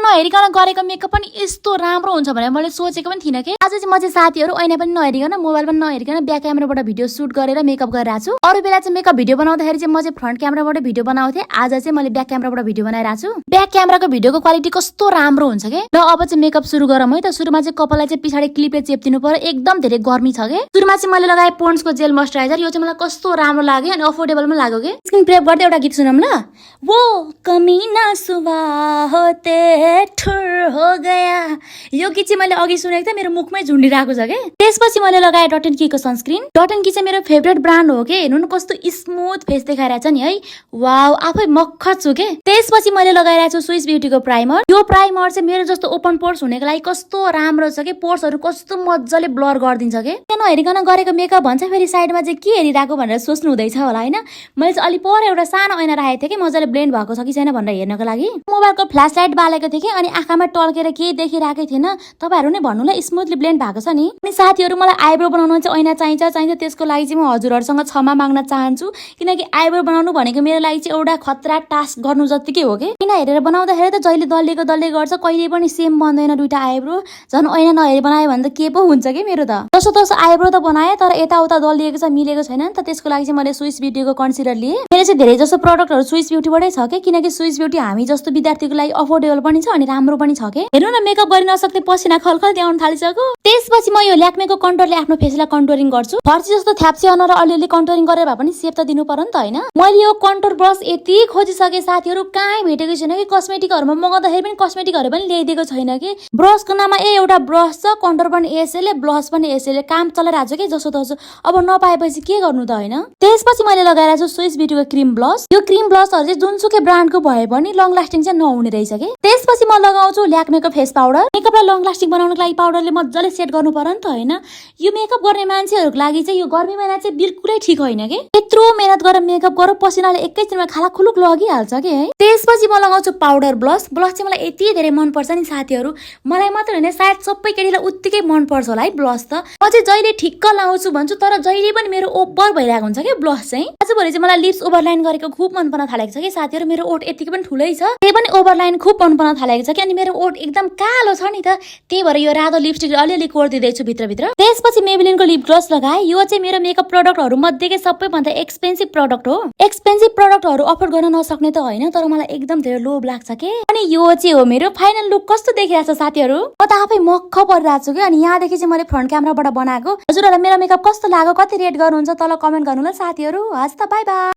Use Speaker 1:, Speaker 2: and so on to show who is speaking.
Speaker 1: नहेरिकन गरेको मेकअप पनि यस्तो राम्रो हुन्छ भनेर मैले सोचेको पनि थिइनँ के। आज चाहिँ म चाहिँ साथीहरू ऐना पनि नहेरिकन मोबाइल पनि नहेरिकन ब्याक क्यामेराबाट भिडियो सुट गरेर मेकअप गरिरहेको छु। अरू बेला चाहिँ मेकअप भिडियो बनाउँदाखेरि चाहिँ म चाहिँ फ्रन्ट क्यामेराबाट भिडियो बनाउँथे। आज चाहिँ मैले ब्याक क्यामेराबाट भिडियो बनाइरहेको छु। ब्याक क्यामेराको भिडियोको क्वालिटी कस्तो राम्रो हुन्छ के। ल अब चाहिँ मेकअप सुरु गरौँ है त। सुरुमा चाहिँ कपाललाई चाहिँ पछाडि क्लिपले चेप्दिनु पर्यो, एकदम धेरै गर्मी छ के। सुरुमा चाहिँ मैले लगाए पोन्ड्सको जेल मोइस्चराइजर। यो चाहिँ मलाई कस्तो राम्रो लाग्यो अनि अफोर्डेबल पनि लाग्यो के। स्किन प्रेप गर्दै एउटा गीत सुनौँ ल। वो कमी ना सुबह होते ठुर हो गया। यो गीत चाहिँ मैले अघि सुनेको थिएँ, मेरो मुखमै झुन्डिरहेको छ के। त्यसपछि मैले लगाएँ डट एन्ड कीको सनस्क्रिन। डट एन्ड की चाहिँ मेरो फेभरेट ब्रान्ड हो के। हेर्नु न कस्तो स्मुथ फेस देखाइरहेछ नि है। वाउ, आफै मक्ख छु के। त्यसपछि मैले लगाइरहेको छु स्विस ब्युटीको प्राइमर। यो प्राइमर चाहिँ मेरो जस्तो ओपन पोर्स हुनेको लागि कस्तो राम्रो छ के। पोर्सहरू कस्तो मजाले ब्लर गरिदिन्छ के। नहेरिकन गरेको मेकअप भन्छ, फेरि साइडमा चाहिँ के हेरिरहेको भनेर सोच्नु हुँदैछ होला होइन। मैले चाहिँ अलि पर एउटा सानो ऐना राखेको थिएँ कि मजाले ब्लेन्ड भएको छ कि छैन भनेर हेर्नको लागि। मोबाइलको फ्ल्यास लाइट बालेको थिएँ कि अनि आँखामा टल्केर केही देखिरहेकै थिएन। तपाईँहरू नै भन्नु ल स्मुथली ब्लेन्ड भएको छ नि। अनि साथीहरू मलाई आइब्रो बनाउनु चाहिँ ऐना चाहिन्छ। त्यसको लागि चाहिँ म हजुरहरूसँग क्षमा माग्न चाहन्छु, किनकि आइब्रो बनाउनु भनेको मेरो लागि चाहिँ एउटा खतरा टास्क गर्नु जत्तिकै हो कि। किन हेरेर बनाउँदाखेरि त जहिले दल्लेको दल्ले गर्छ, कहिले पनि सेम बन्दैन दुईटा आइब्रो। झन् ऐना नहेरी बनायो भने त के पो हुन्छ कि मेरो त। जसो तसो आइब्रो त बनाएँ, तर यताउता दलिएको छ, मिलेको छैन नि त। त्यसको लागि चाहिँ मैले स्विस ब्युटीको कन्सिलर लिएँ। मेरो चाहिँ धेरै जसो प्रडक्टहरू स्विस ब्युटीबाटै छ कि, किनकि स्विस ब्युटी हामी जस्तो विद्यार्थीको लागि अफोर्डेबल पनि छ अनि राम्रो पनि छ के। हेर्नु न मेकअप गरि नसक्ने पसिना खलखल आउन थालिसक्यो। त्यसपछि म यो ल्याक्मेको कन्टुरले आफ्नो फेसलाई कन्टुरिङ गर्छु। फर्सी जस्तो थ्याप्सी अनुहार अलिअलि कन्टुरिङ गरेर भए पनि सेप त दिनु पर्यो नि त होइन। मैले यो कन्टुर ब्रस यति खोजिसकेँ साथीहरू, कहीँ भेटेको छैन कि। कस्मेटिकहरूमा मगाउँदाखेरि पनि कस्मेटिकहरू पनि ल्याइदिएको छैन कि। ब्रसको नाममा एउटा ब्रस छ, कन्टुर पनि यसैले, ब्लस पनि यसैले, काम चलाइरहेको छ कि जसो तसो। अब नपाएपछि के गर्नु त होइन। त्यसपछि मैले लगाइरहेको छु स्विस ब्युटीको क्रिम ब्लस। यो क्रिम ब्लसहरू चाहिँ जुनसुकै ब्रान्डको भए पनि लङ लास्टिङ चाहिँ नहुने रहेछ कि। त्यसपछि म लगाउँछु ल्याक्मेको फेस पाउडर। मेकअपलाई लङ लास्टिङ बनाउनको लागि पाउडरले मजाले सेट गर्नु पर्यो नि त होइन। यो मेकअप गर्ने मान्छेहरूको लागि चाहिँ यो गर्मी महिना चाहिँ बिल्कुलै ठिक होइन कि। यत्रो मेहनत गरेर मेकअप गरौँ, पसिनाले एकैछिनमा खाला खुलुक लगिहाल्छ कि है। त्यसपछि म लगाउँछु पाउडर ब्लस। ब्लस चाहिँ मलाई यति धेरै मनपर्छ नि साथीहरू, मलाई मात्र होइन सायद सबै केटीलाई उत्तिकै मनपर्छ होला है ब्लस त। म चाहिँ जहिले ठिक्क लाउँछु भन्छु, तर जहिले पनि मेरो ओभर भइरहेको हुन्छ कि ब्लस चाहिँ। आजभोलि चाहिँ मलाई लिप्स ओभरलाइन गरेको खुब मन पर्न थालेको छ कि साथीहरू। मेरो ओठ यतिकै पनि ठुलै छ, त्यही पनि ओभरलाइन खुब मन पर्न थालेको छ कि। अनि मेरो ओठ एकदम कालो छ नि त, त्यही भएर यो रातो लिपस्टिक अलिअलि कोरिदिँदैछु भित्रभित्र। त्यसपछि मेबेलिनको लिप ग्लोस लगाएँ। यो चाहिँ मेरो मेकअप प्रडक्टहरू मध्येकै सबैभन्दा एक्सपेन्सिभ प्रडक्ट हो। एक्सपेन्सिभ प्रडक्टहरू अफोर्ड गर्न नसक्ने त होइन, तर मलाई एकदम धेरै लोभ लाग्छ के। अनि यो चाहिँ हो मेरो फाइनल लुक। कस्तो देखिरहेछ साथीहरू, म त आफै मक्ख परिरहेको छु कि। अनि यहाँदेखि चाहिँ मैले फ्रन्ट क्यामेराबाट बनाएको। हजुरहरूलाई मेरो मेकअप कस्तो लाग्यो, कति रेट गर्नुहुन्छ तल कमेन्ट गर्नु ल साथीहरू। हस् त, बाई बाई।